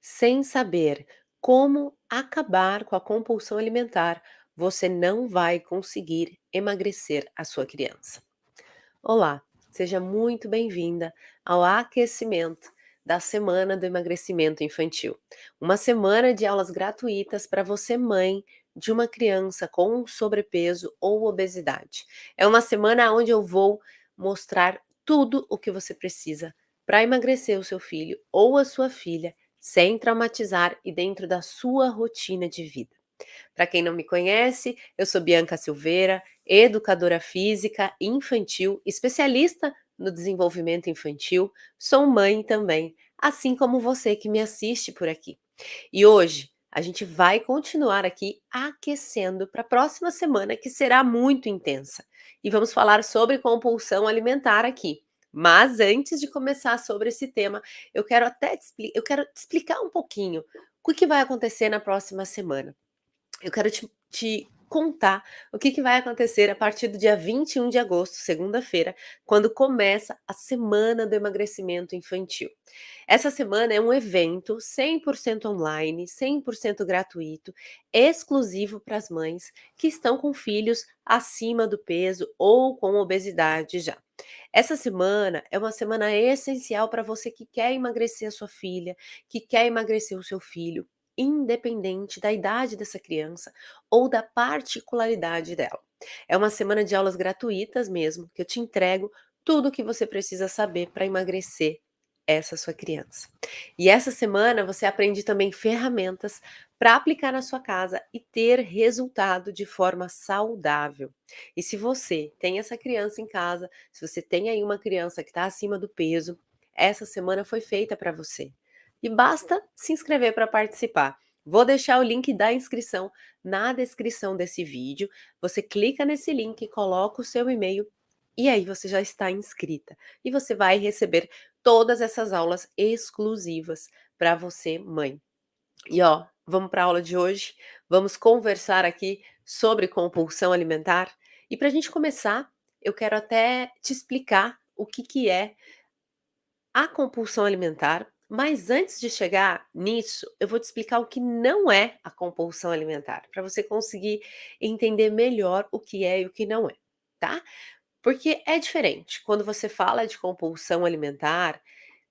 Sem saber como acabar com a compulsão alimentar, você não vai conseguir emagrecer a sua criança. Olá, seja muito bem-vinda ao aquecimento da Semana do Emagrecimento Infantil. Uma semana de aulas gratuitas para você, mãe de uma criança com sobrepeso ou obesidade. É uma semana onde eu vou mostrar tudo o que você precisa para emagrecer o seu filho ou a sua filha sem traumatizar e dentro da sua rotina de vida. Para quem não me conhece, eu sou Bianca Silveira, educadora física infantil, especialista no desenvolvimento infantil, sou mãe também, assim como você que me assiste por aqui. E hoje a gente vai continuar aqui aquecendo para a próxima semana, que será muito intensa. E vamos falar sobre compulsão alimentar aqui. Mas antes de começar sobre esse tema, eu quero te explicar um pouquinho o que vai acontecer na próxima semana. Eu quero te contar o que vai acontecer a partir do dia 21 de agosto, segunda-feira, quando começa a Semana do Emagrecimento Infantil. Essa semana é um evento 100% online, 100% gratuito, exclusivo para as mães que estão com filhos acima do peso ou com obesidade já. Essa semana é uma semana essencial para você que quer emagrecer a sua filha, que quer emagrecer o seu filho, independente da idade dessa criança ou da particularidade dela. É uma semana de aulas gratuitas mesmo, que eu te entrego tudo o que você precisa saber para emagrecer essa sua criança. E essa semana você aprende também ferramentas para aplicar na sua casa e ter resultado de forma saudável. E se você tem essa criança em casa, se você tem aí uma criança que está acima do peso, essa semana foi feita para você. E basta se inscrever para participar. Vou deixar o link da inscrição na descrição desse vídeo. Você clica nesse link, coloca o seu e-mail e aí você já está inscrita. E você vai receber todas essas aulas exclusivas para você, mãe. E ó, vamos para a aula de hoje. Vamos conversar aqui sobre compulsão alimentar. E para a gente começar, eu quero até te explicar o que é a compulsão alimentar, mas antes de chegar nisso, eu vou te explicar o que não é a compulsão alimentar, para você conseguir entender melhor o que é e o que não é, tá? Porque é diferente quando você fala de compulsão alimentar,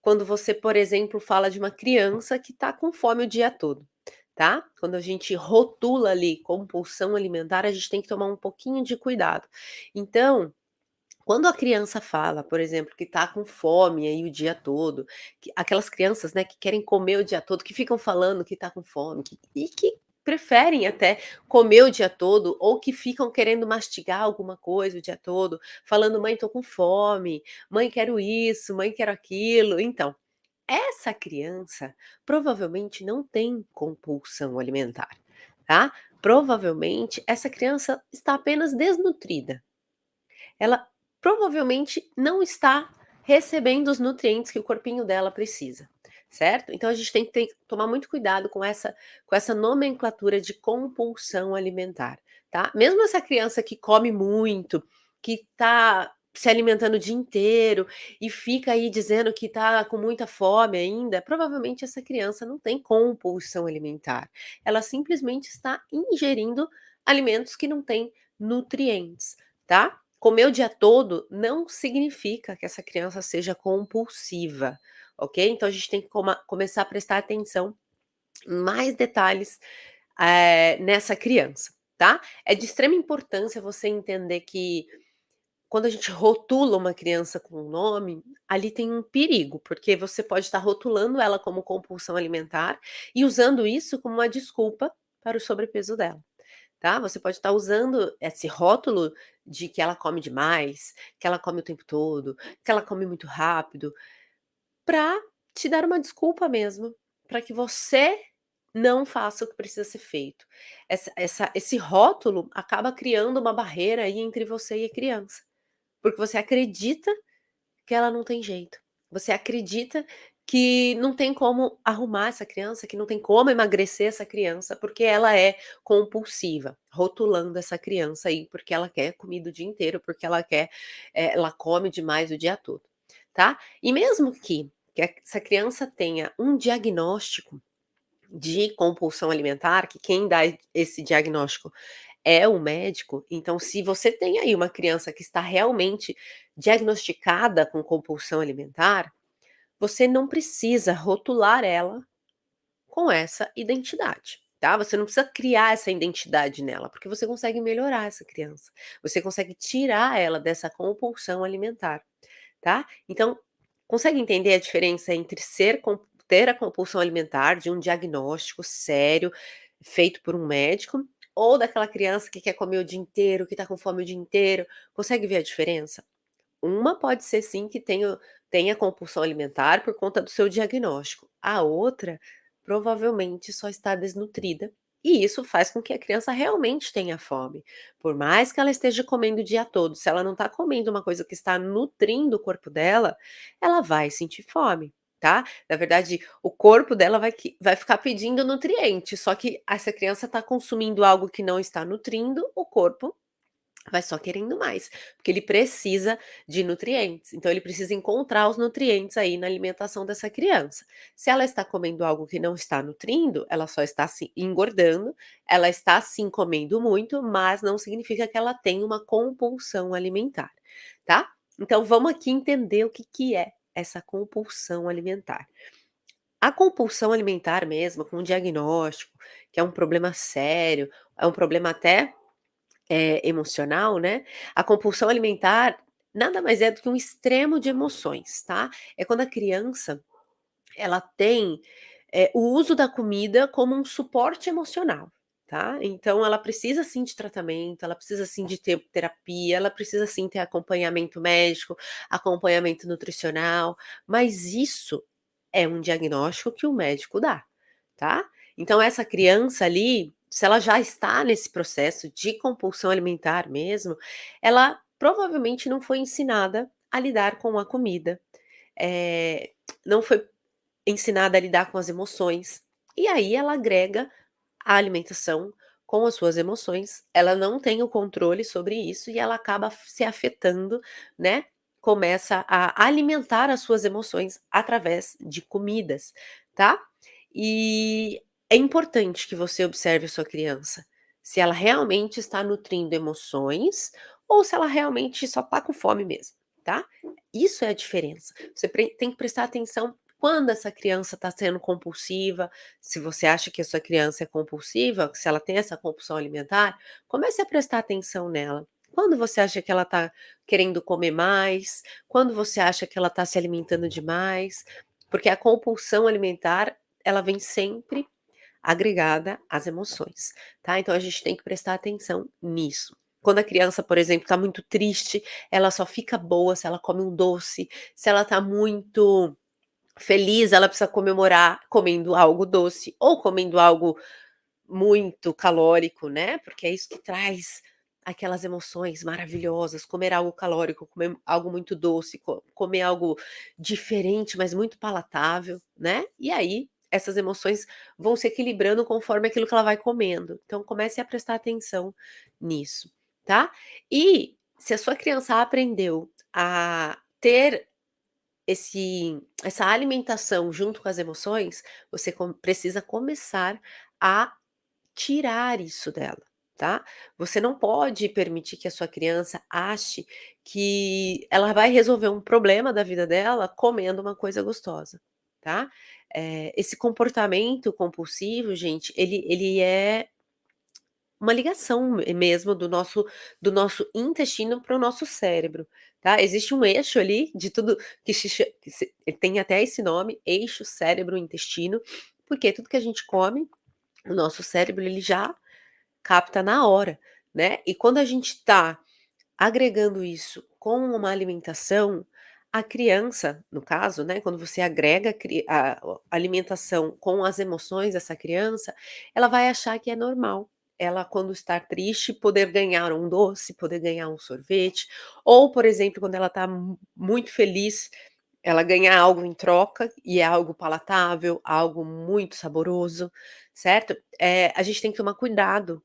quando você, por exemplo, fala de uma criança que está com fome o dia todo, tá? Quando a gente rotula ali compulsão alimentar, a gente tem que tomar um pouquinho de cuidado. Então, quando a criança fala, por exemplo, que tá com fome aí o dia todo, aquelas crianças, né, que querem comer o dia todo, que ficam falando que tá com fome, e que preferem até comer o dia todo, ou que ficam querendo mastigar alguma coisa o dia todo, falando: "Mãe, tô com fome. Mãe, quero isso. Mãe, quero aquilo". Então, essa criança provavelmente não tem compulsão alimentar, tá? Provavelmente essa criança está apenas desnutrida. Ela provavelmente não está recebendo os nutrientes que o corpinho dela precisa, certo? Então a gente tem que tomar muito cuidado com essa nomenclatura de compulsão alimentar, tá? Mesmo essa criança que come muito, que tá se alimentando o dia inteiro e fica aí dizendo que tá com muita fome ainda, provavelmente essa criança não tem compulsão alimentar. Ela simplesmente está ingerindo alimentos que não têm nutrientes, tá? Comer o dia todo não significa que essa criança seja compulsiva, ok? Então a gente tem que começar a prestar atenção em mais detalhes, nessa criança, tá? É de extrema importância você entender que quando a gente rotula uma criança com um nome, ali tem um perigo, porque você pode estar rotulando ela como compulsão alimentar e usando isso como uma desculpa para o sobrepeso dela. Tá? Você pode estar usando esse rótulo de que ela come demais, que ela come o tempo todo, que ela come muito rápido, para te dar uma desculpa mesmo, para que você não faça o que precisa ser feito. Esse rótulo acaba criando uma barreira aí entre você e a criança, porque você acredita que ela não tem jeito. Você acredita que não tem como arrumar essa criança, que não tem como emagrecer essa criança, porque ela é compulsiva, rotulando essa criança aí, porque ela quer comida o dia inteiro, porque ela quer, ela come demais o dia todo, tá? E mesmo que essa criança tenha um diagnóstico, de compulsão alimentar, que quem dá esse diagnóstico é o médico. Então, se você tem aí uma criança que está realmente diagnosticada com compulsão alimentar, você não precisa rotular ela com essa identidade, tá? Você não precisa criar essa identidade nela, porque você consegue melhorar essa criança. Você consegue tirar ela dessa compulsão alimentar, tá? Então, consegue entender a diferença entre ter a compulsão alimentar de um diagnóstico sério feito por um médico ou daquela criança que quer comer o dia inteiro, que tá com fome o dia inteiro? Consegue ver a diferença? Uma pode ser sim que tenha compulsão alimentar por conta do seu diagnóstico. A outra, provavelmente só está desnutrida, e isso faz com que a criança realmente tenha fome. Por mais que ela esteja comendo o dia todo, se ela não está comendo uma coisa que está nutrindo o corpo dela, ela vai sentir fome, tá? Na verdade, o corpo dela vai ficar pedindo nutrientes, só que essa criança está consumindo algo que não está nutrindo, o corpo vai só querendo mais, porque ele precisa de nutrientes, então ele precisa encontrar os nutrientes aí na alimentação dessa criança. Se ela está comendo algo que não está nutrindo, ela só está se engordando, ela está sim comendo muito, mas não significa que ela tem uma compulsão alimentar, tá? Então vamos aqui entender o que que é essa compulsão alimentar. A compulsão alimentar mesmo, com um diagnóstico, que é um problema sério, é um problema até emocional, né, a compulsão alimentar nada mais é do que um extremo de emoções, tá. É quando a criança, ela tem, o uso da comida como um suporte emocional, tá. Então ela precisa sim de tratamento, ela precisa sim de ter terapia, ela precisa sim ter acompanhamento médico, acompanhamento nutricional, mas isso é um diagnóstico que o médico dá, tá. Então essa criança ali, se ela já está nesse processo de compulsão alimentar mesmo, ela provavelmente não foi ensinada a lidar com a comida, não foi ensinada a lidar com as emoções, e aí ela agrega a alimentação com as suas emoções, ela não tem o controle sobre isso e ela acaba se afetando, né, começa a alimentar as suas emoções através de comidas, tá. E é importante que você observe a sua criança, se ela realmente está nutrindo emoções ou se ela realmente só tá com fome mesmo, tá. Isso é a diferença. Você tem que prestar atenção quando essa criança está sendo compulsiva, se você acha que a sua criança é compulsiva, se ela tem essa compulsão alimentar, comece a prestar atenção nela. Quando você acha que ela está querendo comer mais, quando você acha que ela está se alimentando demais, porque a compulsão alimentar, ela vem sempre agregada às emoções, tá? Então a gente tem que prestar atenção nisso. Quando a criança, por exemplo, está muito triste, ela só fica boa se ela come um doce, se ela está muito feliz, ela precisa comemorar comendo algo doce ou comendo algo muito calórico, né, porque é isso que traz aquelas emoções maravilhosas, comer algo calórico, comer algo muito doce, comer algo diferente, mas muito palatável, né, e aí essas emoções vão se equilibrando conforme aquilo que ela vai comendo. Então comece a prestar atenção nisso, tá. E se a sua criança aprendeu a ter essa alimentação junto com as emoções, você precisa começar a tirar isso dela, tá. Você não pode permitir que a sua criança ache que ela vai resolver um problema da vida dela comendo uma coisa gostosa, tá. Esse comportamento compulsivo, gente, ele é uma ligação mesmo do nosso intestino para o nosso cérebro, tá. Existe um eixo ali de tudo que tem até esse nome, eixo cérebro-intestino, porque tudo que a gente come, o nosso cérebro ele já capta na hora, né. E quando a gente está agregando isso com uma alimentação, a criança, no caso, né, quando você agrega a alimentação com as emoções dessa criança, ela vai achar que é normal. Ela, quando está triste, poder ganhar um doce, poder ganhar um sorvete, ou, por exemplo, quando ela está muito feliz, ela ganhar algo em troca, e é algo palatável, algo muito saboroso, certo? A gente tem que tomar cuidado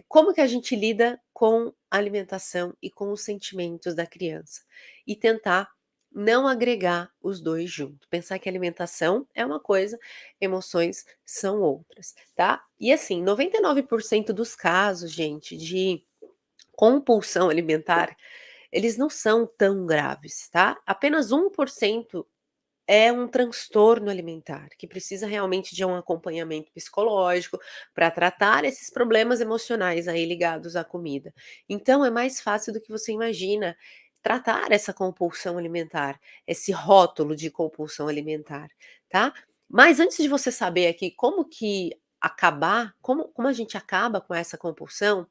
como que a gente lida com a alimentação e com os sentimentos da criança, e tentar não agregar os 2 junto, pensar que alimentação é uma coisa, emoções são outras, tá. E assim, 99% dos casos, gente, de compulsão alimentar, eles não são tão graves, tá. Apenas 1% é um transtorno alimentar, que precisa realmente de um acompanhamento psicológico para tratar esses problemas emocionais aí ligados à comida. Então é mais fácil do que você imagina tratar essa compulsão alimentar, esse rótulo de compulsão alimentar, tá? Mas antes de você saber aqui como que acabar, como a gente acaba com essa compulsão,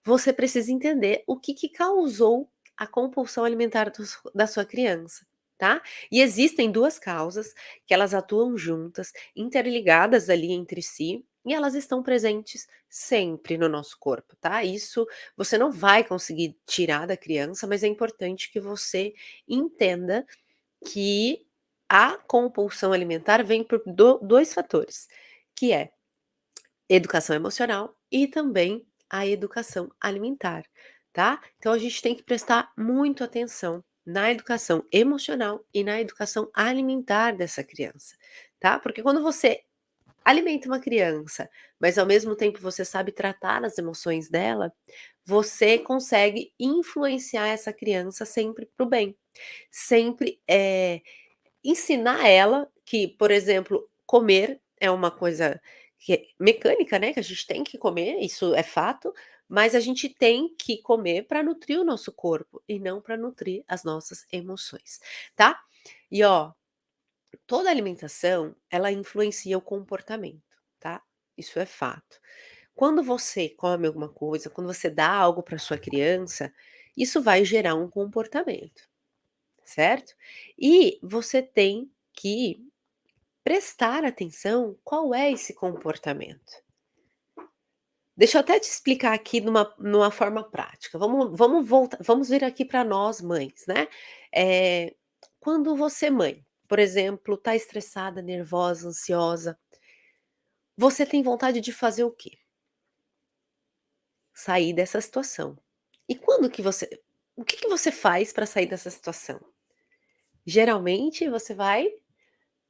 você precisa entender o que que causou a compulsão alimentar da sua criança, tá? E existem 2 causas que elas atuam juntas, interligadas ali entre si, e elas estão presentes sempre no nosso corpo, tá? Isso você não vai conseguir tirar da criança, mas é importante que você entenda que a compulsão alimentar vem por 2 fatores, que é educação emocional e também a educação alimentar, tá? Então a gente tem que prestar muito atenção na educação emocional e na educação alimentar dessa criança, tá? Porque quando você alimenta uma criança, mas ao mesmo tempo você sabe tratar as emoções dela, você consegue influenciar essa criança sempre para o bem. Sempre ensinar ela que, por exemplo, comer é uma coisa que é mecânica, né, que a gente tem que comer, isso é fato, mas a gente tem que comer para nutrir o nosso corpo e não para nutrir as nossas emoções, tá. E ó, toda alimentação, ela influencia o comportamento, tá, isso é fato. Quando você come alguma coisa, quando você dá algo para sua criança, isso vai gerar um comportamento, certo. E você tem que prestar atenção qual é esse comportamento. Deixa eu até te explicar aqui numa forma prática. Vamos vir aqui para nós mães, né. Quando você mãe, por exemplo, está estressada, nervosa, ansiosa, você tem vontade de fazer o quê? Sair dessa situação. E quando que você o que que você faz para sair dessa situação? Geralmente você vai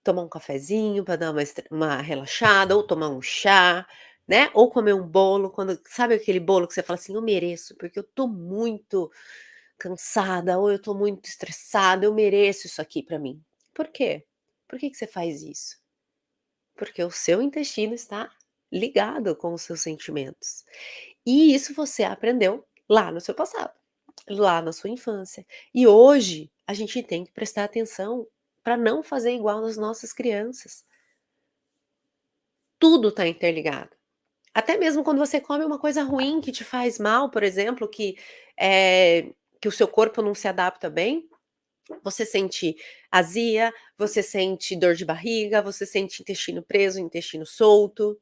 tomar um cafezinho para dar uma relaxada, ou tomar um chá, né, ou comer um bolo, quando sabe aquele bolo que você fala assim: "Eu mereço, porque eu tô muito cansada, ou eu tô muito estressada, eu mereço isso aqui para mim". Por quê? Por que que você faz isso? Porque o seu intestino está ligado com os seus sentimentos. E isso você aprendeu lá no seu passado, lá na sua infância. E hoje a gente tem que prestar atenção para não fazer igual nas nossas crianças. Tudo está interligado. Até mesmo quando você come uma coisa ruim que te faz mal, por exemplo, que o seu corpo não se adapta bem, você sente azia, você sente dor de barriga, você sente intestino preso, intestino solto,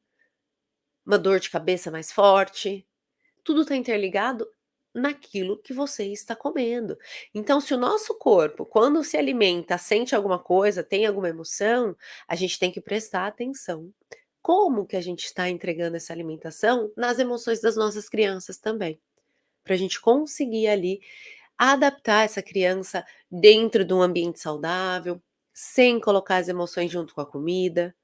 uma dor de cabeça mais forte. Tudo está interligado naquilo que você está comendo. Então, se o nosso corpo, quando se alimenta, sente alguma coisa, tem alguma emoção, a gente tem que prestar atenção. Como que a gente está entregando essa alimentação nas emoções das nossas crianças também, para a gente conseguir ali adaptar essa criança dentro de um ambiente saudável, sem colocar as emoções junto com a comida,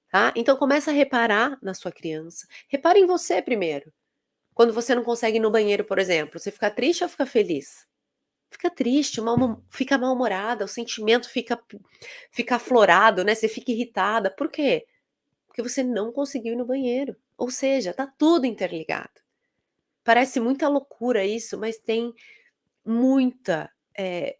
tá? Então começa a reparar na sua criança, repara em você primeiro. Quando você não consegue ir no banheiro, por exemplo, você fica triste ou fica feliz? Fica triste, fica mal-humorada, o sentimento fica aflorado, né, você fica irritada, por quê? Porque você não conseguiu ir no banheiro, ou seja, tá tudo interligado. Parece muita loucura isso, mas muita, eh,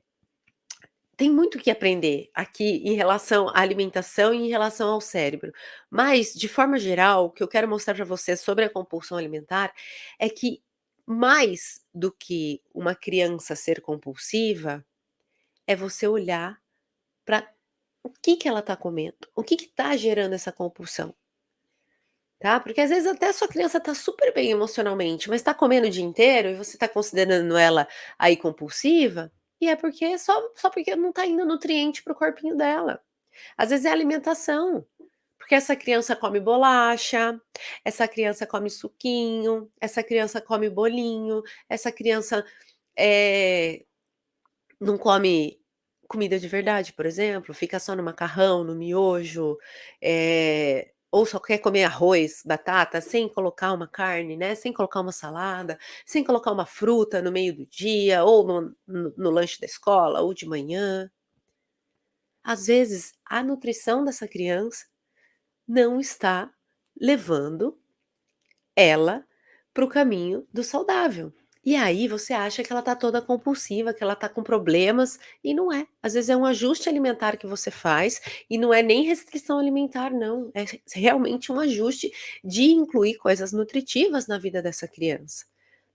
tem muito o que aprender aqui em relação à alimentação e em relação ao cérebro. Mas, de forma geral, o que eu quero mostrar para você sobre a compulsão alimentar é que mais do que uma criança ser compulsiva, é você olhar para o que que ela está comendo, o que está gerando essa compulsão. Tá, porque às vezes até a sua criança tá super bem emocionalmente, mas tá comendo o dia inteiro e você tá considerando ela aí compulsiva, e é porque só porque não tá indo nutriente para o corpinho dela. Às vezes é alimentação, porque essa criança come bolacha, essa criança come suquinho, essa criança come bolinho, essa criança, eh, não come comida de verdade, por exemplo, fica só no macarrão, no miojo, ou só quer comer arroz, batata, sem colocar uma carne, né, sem colocar uma salada, sem colocar uma fruta no meio do dia, ou no lanche da escola, ou de manhã. Às vezes, a nutrição dessa criança não está levando ela para o caminho do saudável. E aí você acha que ela tá toda compulsiva, que ela tá com problemas, e não é. Às vezes é um ajuste alimentar que você faz, e não é nem restrição alimentar não, é realmente um ajuste de incluir coisas nutritivas na vida dessa criança,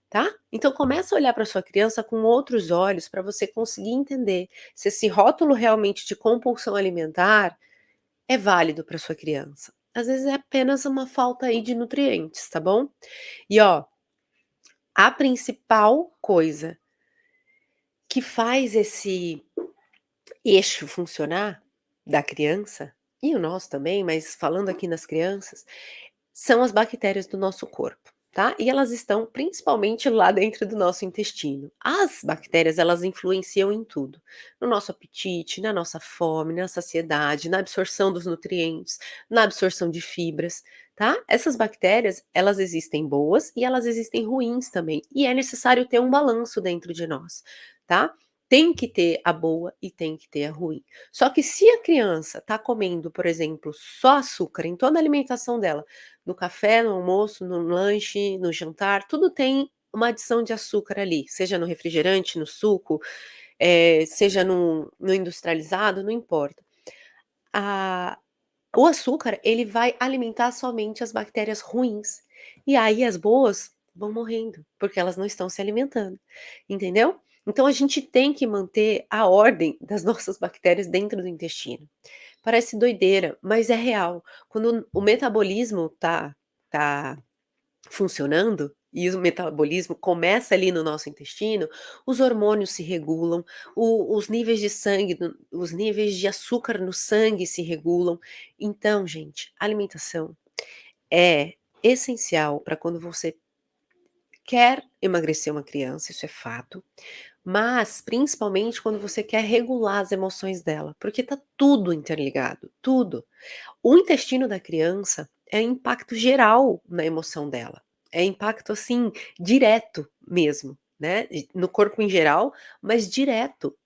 tá. Então começa a olhar para sua criança com outros olhos, para você conseguir entender se esse rótulo realmente de compulsão alimentar é válido para sua criança. Às vezes é apenas uma falta aí de nutrientes, tá bom? E ó, a principal coisa que faz esse eixo funcionar da criança, e o nosso também, mas falando aqui nas crianças, são as bactérias do nosso corpo, tá? E elas estão principalmente lá dentro do nosso intestino. As bactérias, elas influenciam em tudo, no nosso apetite, na nossa fome, na saciedade, na absorção dos nutrientes, na absorção de fibras, tá? Essas bactérias, elas existem boas e elas existem ruins também, e é necessário ter um balanço dentro de nós, tá? Tem que ter a boa e tem que ter a ruim. Só que se a criança está comendo, por exemplo, só açúcar em toda a alimentação dela, no café, no almoço, no lanche, no jantar, tudo tem uma adição de açúcar ali, seja no refrigerante, no suco, seja no industrializado, não importa. A o açúcar, ele vai alimentar somente as bactérias ruins, e aí as boas vão morrendo, porque elas não estão se alimentando, entendeu? Então a gente tem que manter a ordem das nossas bactérias dentro do intestino. Parece doideira, mas é real. Quando o metabolismo tá funcionando, e o metabolismo começa ali no nosso intestino, os hormônios se regulam, os níveis de sangue, os níveis de açúcar no sangue se regulam. Então, gente, a alimentação é essencial para quando você quer emagrecer uma criança, isso é fato, mas principalmente quando você quer regular as emoções dela, porque tá tudo interligado, tudo. O intestino da criança é impacto geral na emoção dela. É impacto, assim, direto mesmo, né, no corpo em geral, mas direto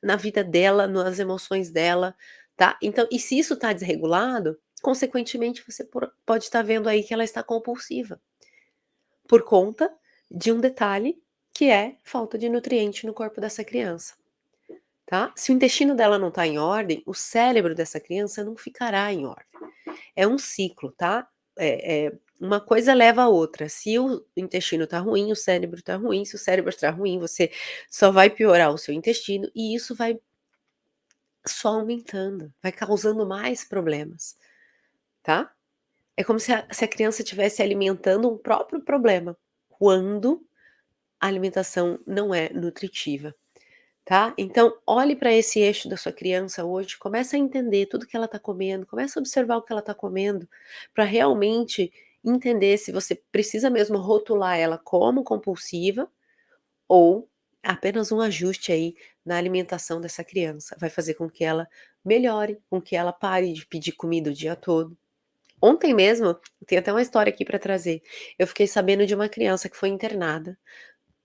na vida dela, nas emoções dela, tá. Então e se isso tá desregulado, consequentemente você pode estar vendo aí que ela está compulsiva, por conta de um detalhe que é falta de nutriente no corpo dessa criança, tá. Se o intestino dela não está em ordem, o cérebro dessa criança não ficará em ordem. É um ciclo, tá? Uma coisa leva a outra. Se o intestino tá ruim, o cérebro tá ruim. Se o cérebro tá ruim, você só vai piorar o seu intestino e isso vai só aumentando, vai causando mais problemas, tá? É como se a criança estivesse alimentando um próprio problema, quando a alimentação não é nutritiva. Tá? Então, olhe para esse eixo da sua criança hoje, começa a entender tudo que ela está comendo, começa a observar o que ela está comendo, para realmente entender se você precisa mesmo rotular ela como compulsiva ou apenas um ajuste aí na alimentação dessa criança. Vai fazer com que ela melhore, com que ela pare de pedir comida o dia todo. Ontem mesmo, tem até uma história aqui para trazer. Eu fiquei sabendo de uma criança que foi internada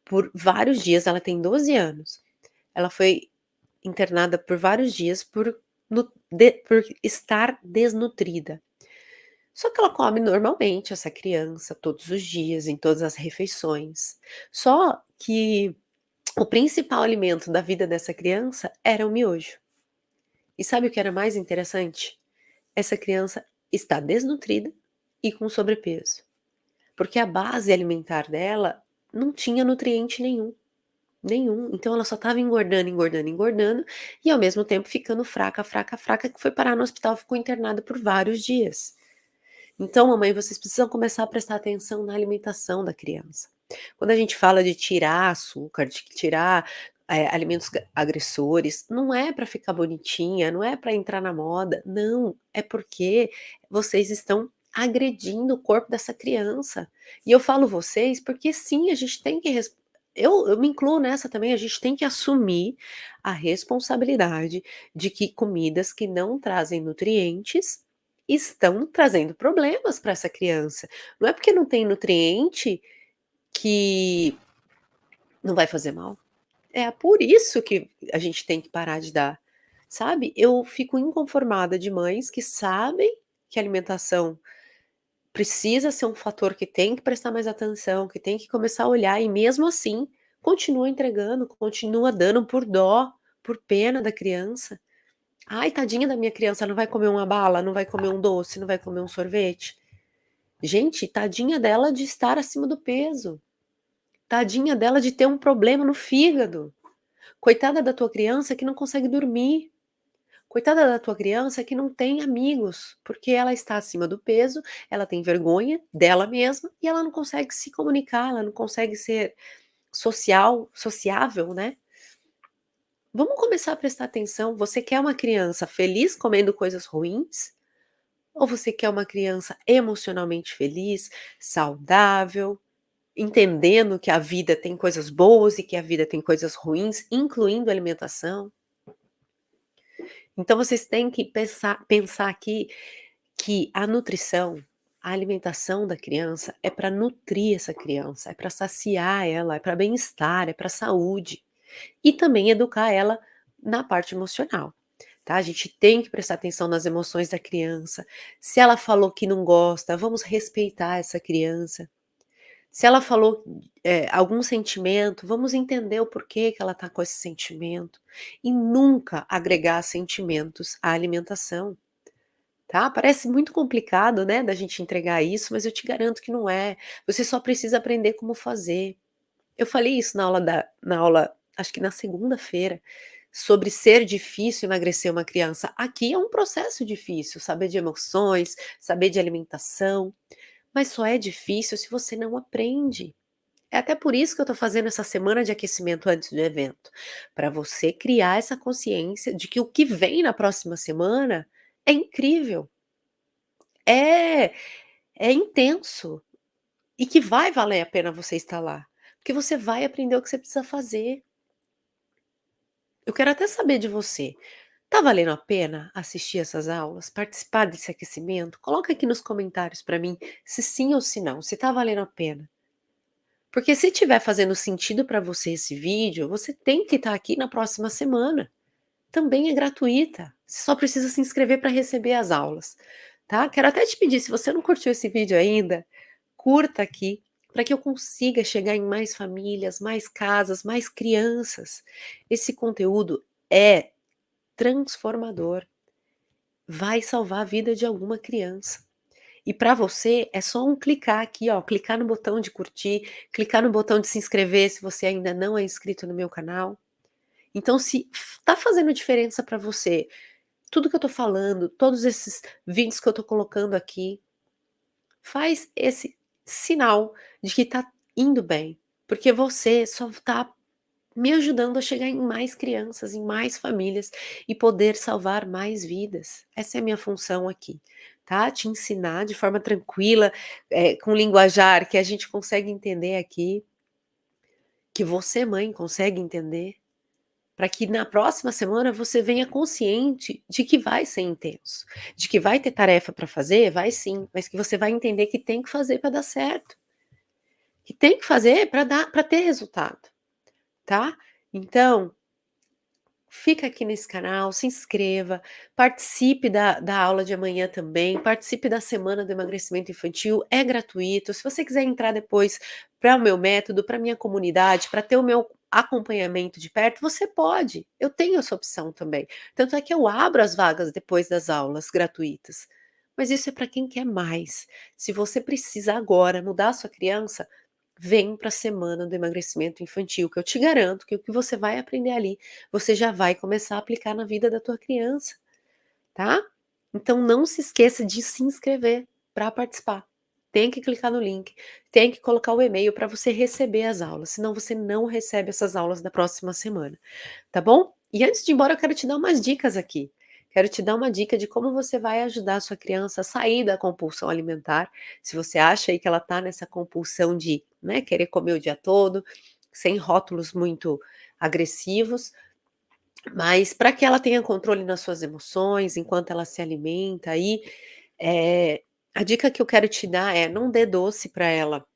por vários dias, ela tem 12 anos. Ela foi internada por vários dias por estar desnutrida. Só que ela come normalmente, essa criança, todos os dias, em todas as refeições. Só que o principal alimento da vida dessa criança era o miojo. E sabe o que era mais interessante? Essa criança está desnutrida e com sobrepeso, porque a base alimentar dela não tinha nutriente nenhum. Nenhum. Então ela só estava engordando, engordando, engordando e ao mesmo tempo ficando fraca, fraca, fraca, que foi parar no hospital, ficou internada por vários dias. Então, mamãe, vocês precisam começar a prestar atenção na alimentação da criança. Quando a gente fala de tirar açúcar, de tirar, alimentos agressores, não é para ficar bonitinha, não é para entrar na moda, não, é porque vocês estão agredindo o corpo dessa criança. E eu falo vocês porque sim, a gente tem que eu me incluo nessa também, a gente tem que assumir a responsabilidade de que comidas que não trazem nutrientes estão trazendo problemas para essa criança. Não é porque não tem nutriente que não vai fazer mal. É por isso que a gente tem que parar de dar, sabe. Eu fico inconformada de mães que sabem que a alimentação precisa ser um fator que tem que prestar mais atenção, que tem que começar a olhar e mesmo assim continua entregando, continua dando por dó, por pena da criança. "Ai, tadinha da minha criança, não vai comer uma bala, não vai comer um doce, não vai comer um sorvete". Gente, tadinha dela de estar acima do peso, tadinha dela de ter um problema no fígado. Coitada da tua criança que não consegue dormir. Coitada da tua criança que não tem amigos, porque ela está acima do peso, ela tem vergonha dela mesma e ela não consegue se comunicar, ela não consegue ser sociável, né. Vamos começar a prestar atenção, você quer uma criança feliz comendo coisas ruins? Ou você quer uma criança emocionalmente feliz, saudável, entendendo que a vida tem coisas boas e que a vida tem coisas ruins, incluindo a alimentação? Então vocês têm que pensar aqui que a nutrição, a alimentação da criança é para nutrir essa criança, é para saciar ela, é para bem-estar, é para saúde. E também educar ela na parte emocional, tá. A gente tem que prestar atenção nas emoções da criança. Se ela falou que não gosta, vamos respeitar essa criança. Se ela falou, algum sentimento, vamos entender o porquê que ela está com esse sentimento. E nunca agregar sentimentos à alimentação. Tá, parece muito complicado, né, da gente entregar isso, mas eu te garanto que não é. Você só precisa aprender como fazer. Eu falei isso na aula, acho que na segunda-feira, sobre ser difícil emagrecer uma criança. Aqui é um processo difícil, saber de emoções, saber de alimentação, mas só é difícil se você não aprende. É até por isso que eu tô fazendo essa semana de aquecimento antes do evento, para você criar essa consciência de que o que vem na próxima semana é incrível. É, é intenso e que vai valer a pena você estar lá, porque você vai aprender o que você precisa fazer. Eu quero até saber de você, tá valendo a pena assistir essas aulas, participar desse aquecimento? Coloca aqui nos comentários para mim se sim ou se não, se tá valendo a pena. Porque se tiver fazendo sentido para você esse vídeo, você tem que estar aqui na próxima semana. Também é gratuita. Você só precisa se inscrever para receber as aulas, tá? Quero até te pedir, se você não curtiu esse vídeo ainda, curta aqui, para que eu consiga chegar em mais famílias, mais casas, mais crianças. Esse conteúdo é transformador, vai salvar a vida de alguma criança. E para você é só um clicar aqui, ó, clicar no botão de curtir, clicar no botão de se inscrever se você ainda não é inscrito no meu canal. Então se tá fazendo diferença para você, tudo que eu tô falando, todos esses vídeos que eu tô colocando aqui, faz esse sinal de que tá indo bem, porque você só tá me ajudando a chegar em mais crianças, em mais famílias e poder salvar mais vidas. Essa é a minha função aqui, tá? Te ensinar de forma tranquila, com linguajar que a gente consegue entender aqui, que você, mãe, consegue entender, para que na próxima semana você venha consciente de que vai ser intenso, de que vai ter tarefa para fazer, vai sim, mas que você vai entender que tem que fazer para dar certo, que tem que fazer para ter resultado, tá? Então, fica aqui nesse canal, se inscreva, participe da aula de amanhã também, participe da semana do emagrecimento infantil, é gratuito. Se você quiser entrar depois para o meu método, para minha comunidade, para ter o meu acompanhamento de perto, você pode. Eu tenho essa opção também. Tanto é que eu abro as vagas depois das aulas gratuitas. Mas isso é para quem quer mais. Se você precisa agora mudar a sua criança, vem para a semana do emagrecimento infantil, que eu te garanto que o que você vai aprender ali, você já vai começar a aplicar na vida da tua criança, tá? Então não se esqueça de se inscrever para participar. Tem que clicar no link, tem que colocar o e-mail para você receber as aulas, senão você não recebe essas aulas da próxima semana, tá bom? E antes de ir embora, eu quero te dar umas dicas aqui. Quero te dar uma dica de como você vai ajudar a sua criança a sair da compulsão alimentar. Se você acha aí que ela está nessa compulsão de, né, querer comer o dia todo, sem rótulos muito agressivos, mas para que ela tenha controle nas suas emoções enquanto ela se alimenta aí, eh, a dica que eu quero te dar é: não dê doce para ela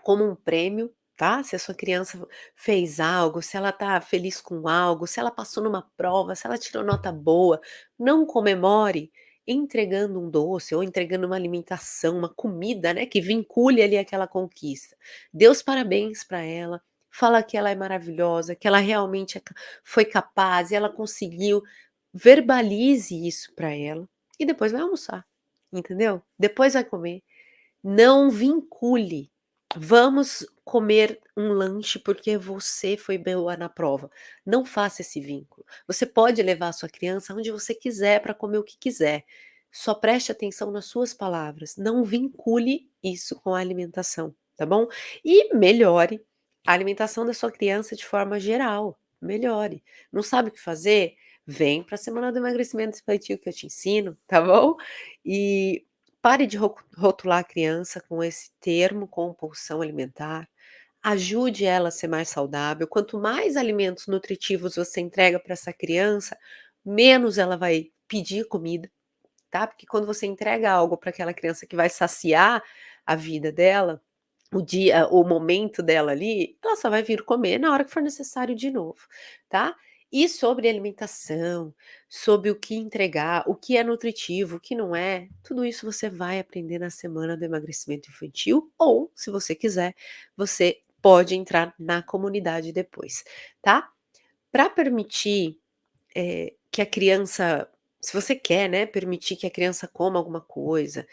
como um prêmio, tá? Se a sua criança fez algo, se ela tá feliz com algo, se ela passou numa prova, se ela tirou nota boa, não comemore entregando um doce ou entregando uma alimentação, uma comida, né, que vincule ali aquela conquista. Dê os parabéns para ela, fala que ela é maravilhosa, que ela realmente foi capaz e ela conseguiu. Verbalize isso para ela e depois vai almoçar, entendeu? Depois vai comer. Não vincule. Vamos comer um lanche porque você foi boa na prova. Não faça esse vínculo. Você pode levar a sua criança onde você quiser para comer o que quiser. Só preste atenção nas suas palavras. Não vincule isso com a alimentação, tá bom? E melhore a alimentação da sua criança de forma geral. Melhore. Não sabe o que fazer? Vem para a semana do emagrecimento infantil que eu te ensino, tá bom? E pare de rotular a criança com esse termo compulsão alimentar. Ajude ela a ser mais saudável. Quanto mais alimentos nutritivos você entrega para essa criança, menos ela vai pedir comida, tá? Porque quando você entrega algo para aquela criança que vai saciar a vida dela, o momento dela ali, ela só vai vir comer na hora que for necessário de novo, tá. E sobre alimentação, sobre o que entregar, o que é nutritivo, o que não é, tudo isso você vai aprender na semana do emagrecimento infantil ou, se você quiser, você pode entrar na comunidade depois, tá. Para permitir que a criança se você quer, né, permitir que a criança coma alguma coisa,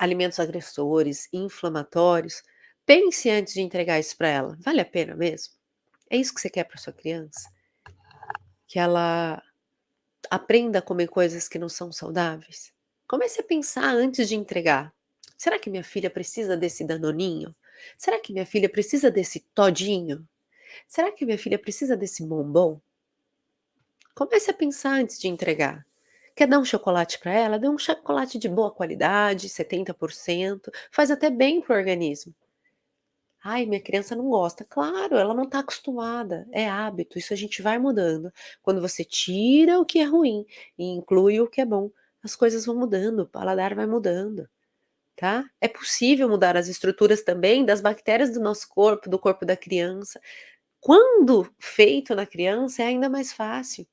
alimentos agressores, inflamatórios, pense antes de entregar isso para ela. Vale a pena mesmo? É isso que você quer para sua criança? Que ela aprenda a comer coisas que não são saudáveis? Comece a pensar antes de entregar. Será que minha filha precisa desse danoninho? Será que minha filha precisa desse todinho? Será que minha filha precisa desse bombom? Comece a pensar antes de entregar. Quer dar um chocolate para ela? Dê um chocolate de boa qualidade, 70%, faz até bem para o organismo. "Ai, minha criança não gosta". Claro, ela não está acostumada, é hábito, isso a gente vai mudando. Quando você tira o que é ruim e inclui o que é bom, as coisas vão mudando, o paladar vai mudando, tá. É possível mudar as estruturas também das bactérias do nosso corpo, do corpo da criança. Quando feito na criança, é ainda mais fácil.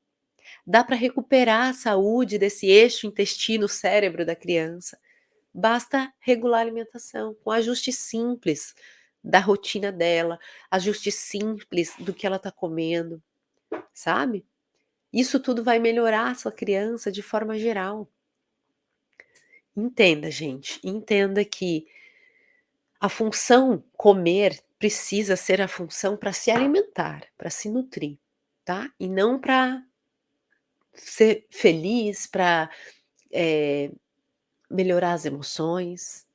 Dá para recuperar a saúde desse eixo intestino-cérebro da criança. Basta regular a alimentação, com ajustes simples da rotina dela, ajustes simples do que ela está comendo, sabe. Isso tudo vai melhorar a sua criança de forma geral. Entenda, gente, entenda que a função comer precisa ser a função para se alimentar, para se nutrir, tá, e não para ser feliz, para melhorar as emoções,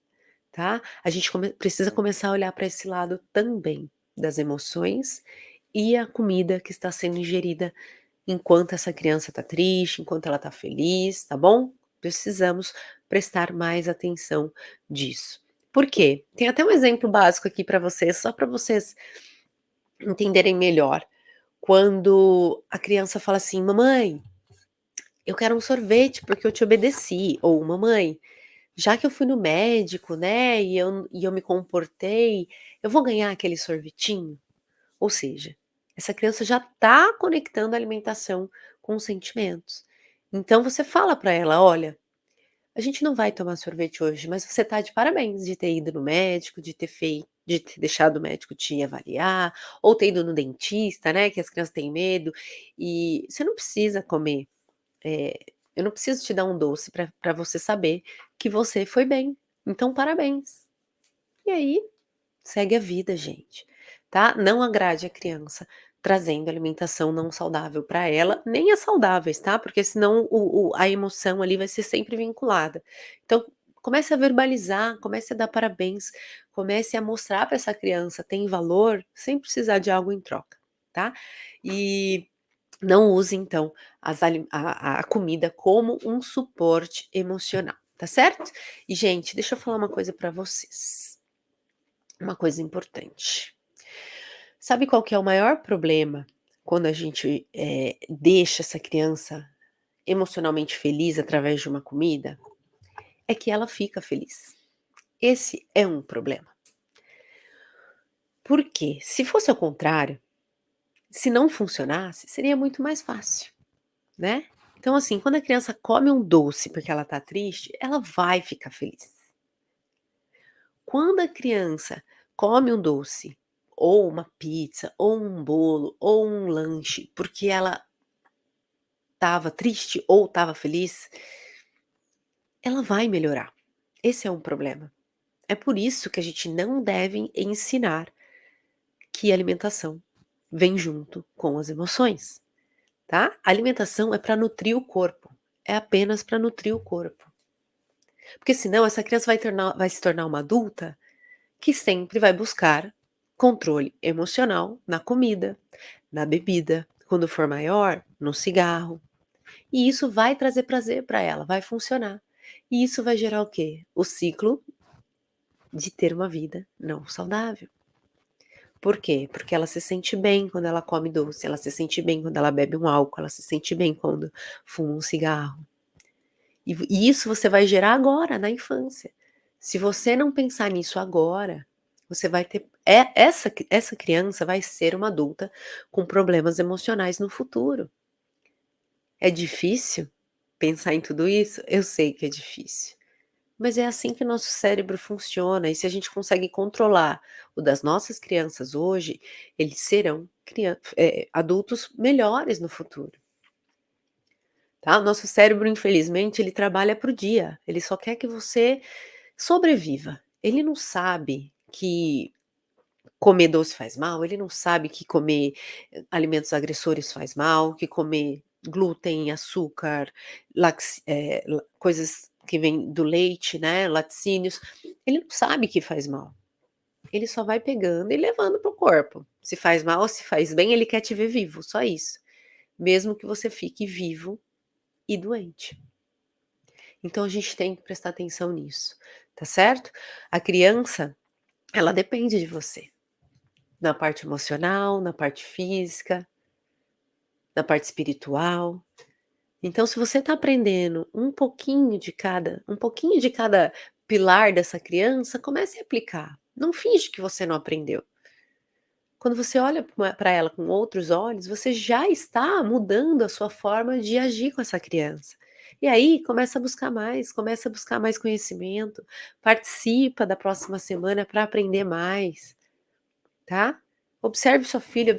tá? A gente precisa começar a olhar para esse lado também, das emoções e a comida que está sendo ingerida enquanto essa criança está triste, enquanto ela está feliz, tá bom? Precisamos prestar mais atenção disso. Por quê? Tem até um exemplo básico aqui para vocês, só para vocês entenderem melhor. Quando a criança fala assim: "Mamãe, eu quero um sorvete porque eu te obedeci", ou "Mamãe, já que eu fui no médico, né, e eu me comportei, eu vou ganhar aquele sorvetinho?". Ou seja, essa criança já está conectando a alimentação com os sentimentos. Então você fala para ela: "Olha, a gente não vai tomar sorvete hoje, mas você está de parabéns de ter ido no médico, de ter deixado o médico te avaliar, ou ter ido no dentista, né, que as crianças têm medo, e você não precisa comer eu não preciso te dar um doce para você saber que você foi bem, então parabéns". E aí, segue a vida, gente, tá. Não agrade a criança trazendo alimentação não saudável para ela, nem as saudáveis, tá, porque senão a emoção ali vai ser sempre vinculada. Então, comece a verbalizar, comece a dar parabéns, comece a mostrar para essa criança tem valor, sem precisar de algo em troca, tá. E não use então a comida como um suporte emocional, tá certo? E gente, deixa eu falar uma coisa para vocês, uma coisa importante. Sabe qual que é o maior problema quando a gente, deixa essa criança emocionalmente feliz através de uma comida? É que ela fica feliz. Esse é um problema. Por quê? Se fosse ao contrário, se não funcionasse, seria muito mais fácil, né. Então, assim, quando a criança come um doce porque ela tá triste, ela vai ficar feliz. Quando a criança come um doce, ou uma pizza, ou um bolo, ou um lanche, porque ela estava triste ou estava feliz, ela vai melhorar. Esse é um problema. É por isso que a gente não deve ensinar que alimentação vem junto com as emoções, tá? A alimentação é para nutrir o corpo, é apenas para nutrir o corpo. Porque senão essa criança vai se tornar uma adulta que sempre vai buscar controle emocional na comida, na bebida, quando for maior, no cigarro. E isso vai trazer prazer para ela, vai funcionar. E isso vai gerar o quê? O ciclo de ter uma vida não saudável. Por quê? Porque ela se sente bem quando ela come doce, ela se sente bem quando ela bebe um álcool, ela se sente bem quando fuma um cigarro. E isso você vai gerar agora, na infância. Se você não pensar nisso agora, você vai ter essa criança vai ser uma adulta com problemas emocionais no futuro. É difícil pensar em tudo isso? Eu sei que é difícil, mas é assim que nosso cérebro funciona e se a gente consegue controlar o das nossas crianças hoje, eles serão adultos melhores no futuro, tá. O nosso cérebro, infelizmente, ele trabalha para o dia, ele só quer que você sobreviva. Ele não sabe que comer doce faz mal, ele não sabe que comer alimentos agressores faz mal, que comer glúten, açúcar, coisas que vêm do leite, né, laticínios, ele não sabe que faz mal. Ele só vai pegando e levando para o corpo. Se faz mal ou se faz bem, ele quer te ver vivo, só isso. Mesmo que você fique vivo e doente. Então a gente tem que prestar atenção nisso, tá certo? A criança, ela depende de você. Na parte emocional, na parte física, na parte espiritual. Então, se você está aprendendo um pouquinho de cada pilar dessa criança, comece a aplicar. Não finge que você não aprendeu. Quando você olha para ela com outros olhos, você já está mudando a sua forma de agir com essa criança. E aí, começa a buscar mais conhecimento, participa da próxima semana para aprender mais. Tá? Observe seu filho,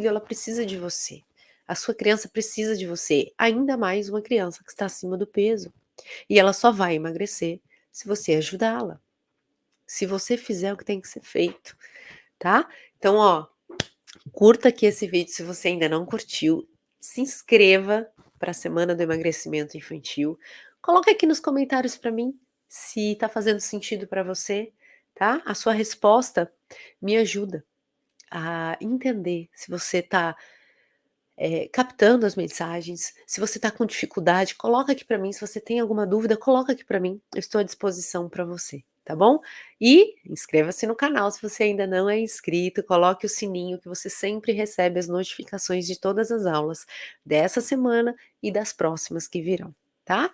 ela precisa de você. A sua criança precisa de você, ainda mais uma criança que está acima do peso. E ela só vai emagrecer se você ajudá-la, se você fizer o que tem que ser feito, tá? Então, ó, curta aqui esse vídeo se você ainda não curtiu, se inscreva para a semana do emagrecimento infantil. Coloca aqui nos comentários para mim se tá fazendo sentido para você, tá? A sua resposta me ajuda a entender se você está, captando as mensagens, se você está com dificuldade, coloca aqui para mim, se você tem alguma dúvida, coloca aqui para mim, eu estou à disposição para você, tá bom? E inscreva-se no canal se você ainda não é inscrito, coloque o sininho que você sempre recebe as notificações de todas as aulas dessa semana e das próximas que virão, tá?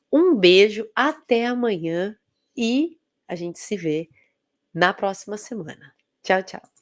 Um beijo, até amanhã e a gente se vê na próxima semana. Tchau, tchau.